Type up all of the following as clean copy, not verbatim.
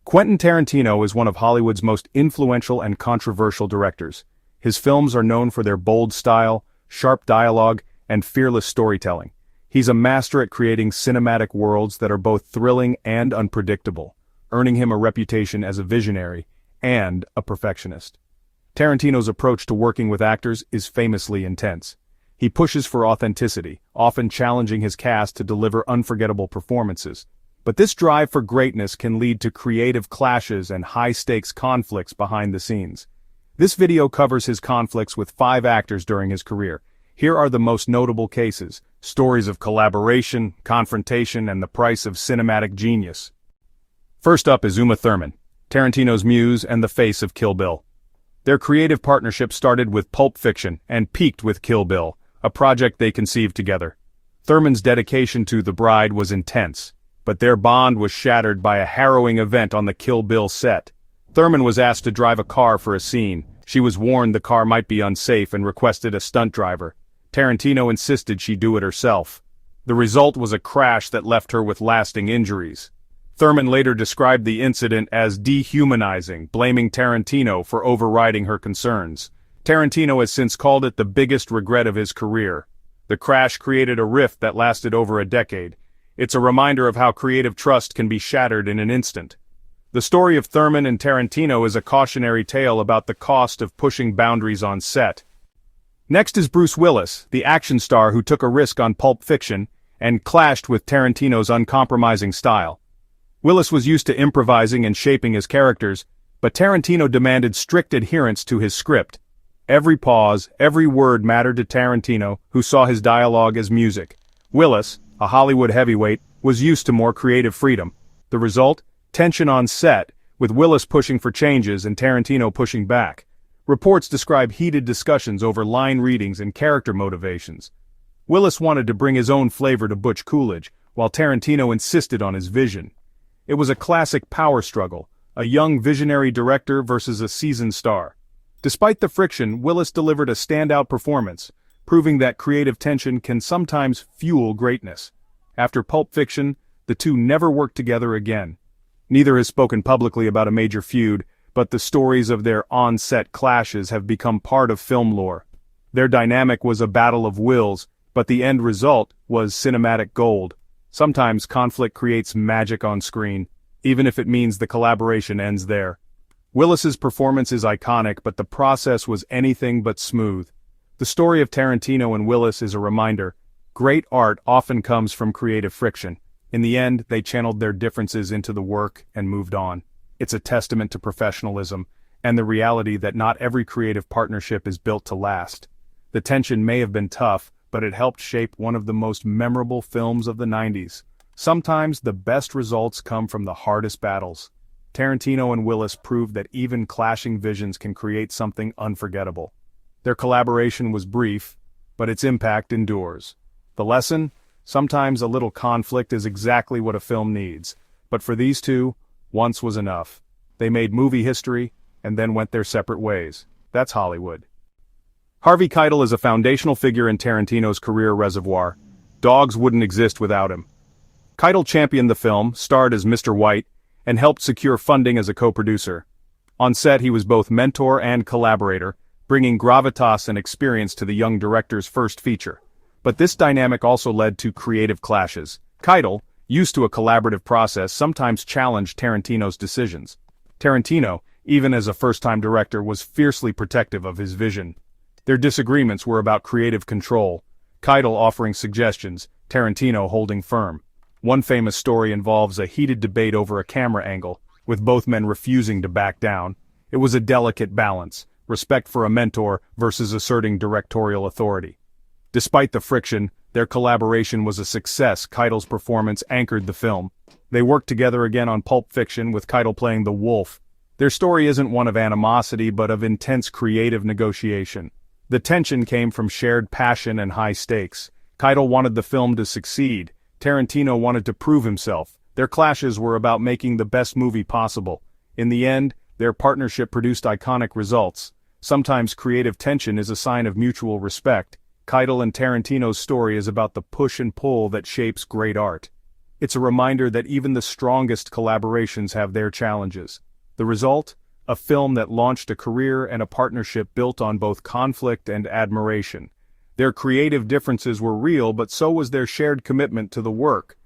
Quentin Tarantino is one of Hollywood's most influential and controversial directors. His films are known for their bold style, sharp dialogue, and fearless storytelling. He's a master at creating cinematic worlds that are both thrilling and unpredictable, earning him a reputation as a visionary and a perfectionist. Tarantino's approach to working with actors is famously intense. He pushes for authenticity, often challenging his cast to deliver unforgettable performances. But this drive for greatness can lead to creative clashes and high-stakes conflicts behind the scenes. This video covers his conflicts with 5 actors during his career. Here are the most notable cases, stories of collaboration, confrontation, and the price of cinematic genius. First up is Uma Thurman, Tarantino's muse and the face of Kill Bill. Their creative partnership started with Pulp Fiction and peaked with Kill Bill, a project they conceived together. Thurman's dedication to The Bride was intense, but their bond was shattered by a harrowing event on the Kill Bill set. Thurman was asked to drive a car for a scene. She was warned the car might be unsafe and requested a stunt driver. Tarantino insisted she do it herself. The result was a crash that left her with lasting injuries. Thurman later described the incident as dehumanizing, blaming Tarantino for overriding her concerns. Tarantino has since called it the biggest regret of his career. The crash created a rift that lasted over a decade. It's a reminder of how creative trust can be shattered in an instant. The story of Thurman and Tarantino is a cautionary tale about the cost of pushing boundaries on set. Next is Bruce Willis, the action star who took a risk on Pulp Fiction and clashed with Tarantino's uncompromising style. Willis was used to improvising and shaping his characters, but Tarantino demanded strict adherence to his script. Every pause, every word mattered to Tarantino, who saw his dialogue as music. Willis, a Hollywood heavyweight, was used to more creative freedom. The result? Tension on set, with Willis pushing for changes and Tarantino pushing back. Reports describe heated discussions over line readings and character motivations. Willis wanted to bring his own flavor to Butch Coolidge, while Tarantino insisted on his vision. It was a classic power struggle, a young visionary director versus a seasoned star. Despite the friction, Willis delivered a standout performance, proving that creative tension can sometimes fuel greatness. After Pulp Fiction, the two never worked together again. Neither has spoken publicly about a major feud, but the stories of their on-set clashes have become part of film lore. Their dynamic was a battle of wills, but the end result was cinematic gold. Sometimes conflict creates magic on screen, even if it means the collaboration ends there. Willis's performance is iconic, but the process was anything but smooth. The story of Tarantino and Willis is a reminder. Great art often comes from creative friction. In the end, they channeled their differences into the work and moved on. It's a testament to professionalism and the reality that not every creative partnership is built to last. The tension may have been tough, but it helped shape one of the most memorable films of the 90s. Sometimes the best results come from the hardest battles. Tarantino and Willis proved that even clashing visions can create something unforgettable. Their collaboration was brief, but its impact endures. The lesson? Sometimes a little conflict is exactly what a film needs. But for these two, once was enough. They made movie history, and then went their separate ways. That's Hollywood. Harvey Keitel is a foundational figure in Tarantino's career reservoir. Dogs wouldn't exist without him. Keitel championed the film, starred as Mr. White, and helped secure funding as a co-producer. On set he was both mentor and collaborator, bringing gravitas and experience to the young director's first feature. But this dynamic also led to creative clashes. Keitel, used to a collaborative process, sometimes challenged Tarantino's decisions. Tarantino, even as a first-time director, was fiercely protective of his vision. Their disagreements were about creative control, Keitel offering suggestions, Tarantino holding firm. One famous story involves a heated debate over a camera angle, with both men refusing to back down. It was a delicate balance, respect for a mentor versus asserting directorial authority. Despite the friction, their collaboration was a success. Keitel's performance anchored the film. They worked together again on Pulp Fiction, with Keitel playing the wolf. Their story isn't one of animosity but of intense creative negotiation. The tension came from shared passion and high stakes. Keitel wanted the film to succeed. Tarantino wanted to prove himself. Their clashes were about making the best movie possible. In the end, their partnership produced iconic results. Sometimes creative tension is a sign of mutual respect. Keitel and Tarantino's story is about the push and pull that shapes great art. It's a reminder that even the strongest collaborations have their challenges. The result? A film that launched a career and a partnership built on both conflict and admiration. Their creative differences were real, but so was their shared commitment to the work.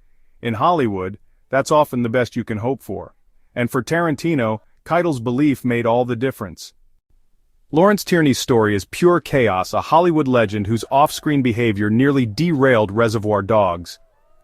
In Hollywood, that's often the best you can hope for. And for Tarantino, Keitel's belief made all the difference. Lawrence Tierney's story is pure chaos, a Hollywood legend whose off-screen behavior nearly derailed Reservoir Dogs.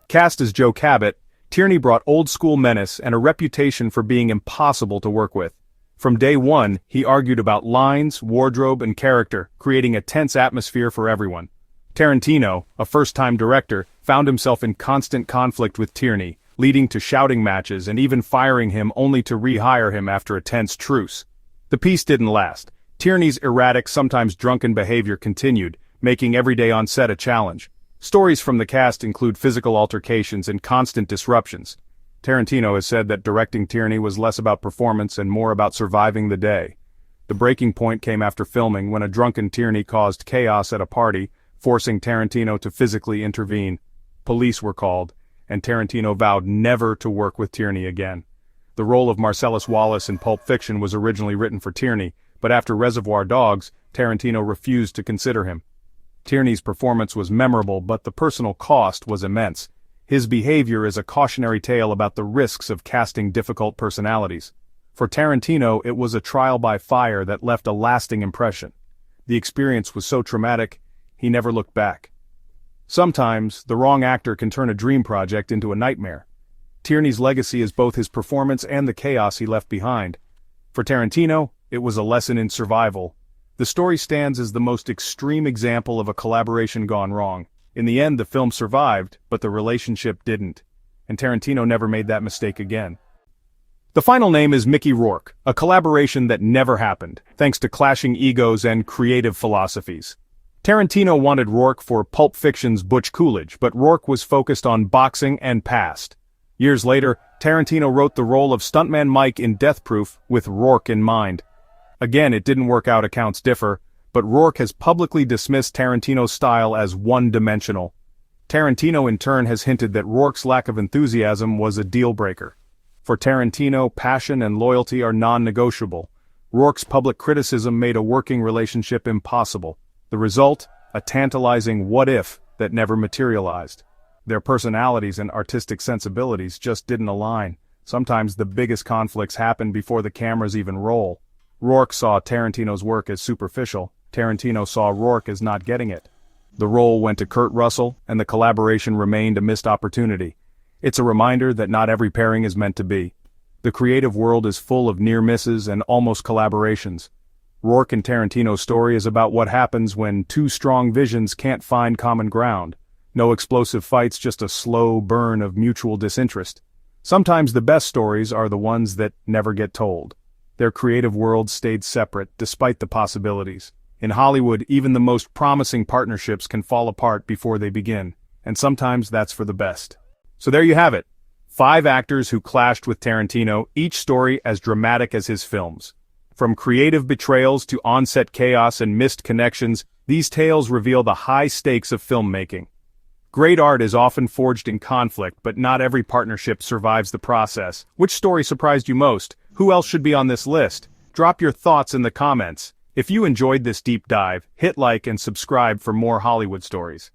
Cast as Joe Cabot, Tierney brought old-school menace and a reputation for being impossible to work with. From day one, he argued about lines, wardrobe, and character, creating a tense atmosphere for everyone. Tarantino, a first-time director, found himself in constant conflict with Tierney, leading to shouting matches and even firing him only to rehire him after a tense truce. The peace didn't last. Tierney's erratic, sometimes drunken behavior continued, making every day on set a challenge. Stories from the cast include physical altercations and constant disruptions. Tarantino has said that directing Tierney was less about performance and more about surviving the day. The breaking point came after filming when a drunken Tierney caused chaos at a party, forcing Tarantino to physically intervene. Police were called, and Tarantino vowed never to work with Tierney again. The role of Marcellus Wallace in Pulp Fiction was originally written for Tierney, but after Reservoir Dogs, Tarantino refused to consider him. Tierney's performance was memorable, but the personal cost was immense. His behavior is a cautionary tale about the risks of casting difficult personalities. For Tarantino, it was a trial by fire that left a lasting impression. The experience was so traumatic, he never looked back. Sometimes, the wrong actor can turn a dream project into a nightmare. Tierney's legacy is both his performance and the chaos he left behind. For Tarantino, it was a lesson in survival. The story stands as the most extreme example of a collaboration gone wrong. In the end, the film survived, but the relationship didn't. And Tarantino never made that mistake again. The final name is Mickey Rourke, a collaboration that never happened, thanks to clashing egos and creative philosophies. Tarantino wanted Rourke for Pulp Fiction's Butch Coolidge, but Rourke was focused on boxing and past. Years later, Tarantino wrote the role of stuntman Mike in Death Proof with Rourke in mind. Again, it didn't work out, accounts differ, but Rourke has publicly dismissed Tarantino's style as one-dimensional. Tarantino in turn has hinted that Rourke's lack of enthusiasm was a deal-breaker. For Tarantino, passion and loyalty are non-negotiable. Rourke's public criticism made a working relationship impossible. The result? A tantalizing what-if that never materialized. Their personalities and artistic sensibilities just didn't align. Sometimes the biggest conflicts happen before the cameras even roll. Rourke saw Tarantino's work as superficial. Tarantino saw Rourke as not getting it. The role went to Kurt Russell, and the collaboration remained a missed opportunity. It's a reminder that not every pairing is meant to be. The creative world is full of near misses and almost collaborations. Rourke and Tarantino's story is about what happens when two strong visions can't find common ground. No explosive fights, just a slow burn of mutual disinterest. Sometimes the best stories are the ones that never get told. Their creative worlds stayed separate, despite the possibilities. In Hollywood, even the most promising partnerships can fall apart before they begin, and sometimes that's for the best. So there you have it. 5 actors who clashed with Tarantino, each story as dramatic as his films. From creative betrayals to on-set chaos and missed connections, these tales reveal the high stakes of filmmaking. Great art is often forged in conflict, but not every partnership survives the process. Which story surprised you most? Who else should be on this list? Drop your thoughts in the comments. If you enjoyed this deep dive, hit like and subscribe for more Hollywood stories.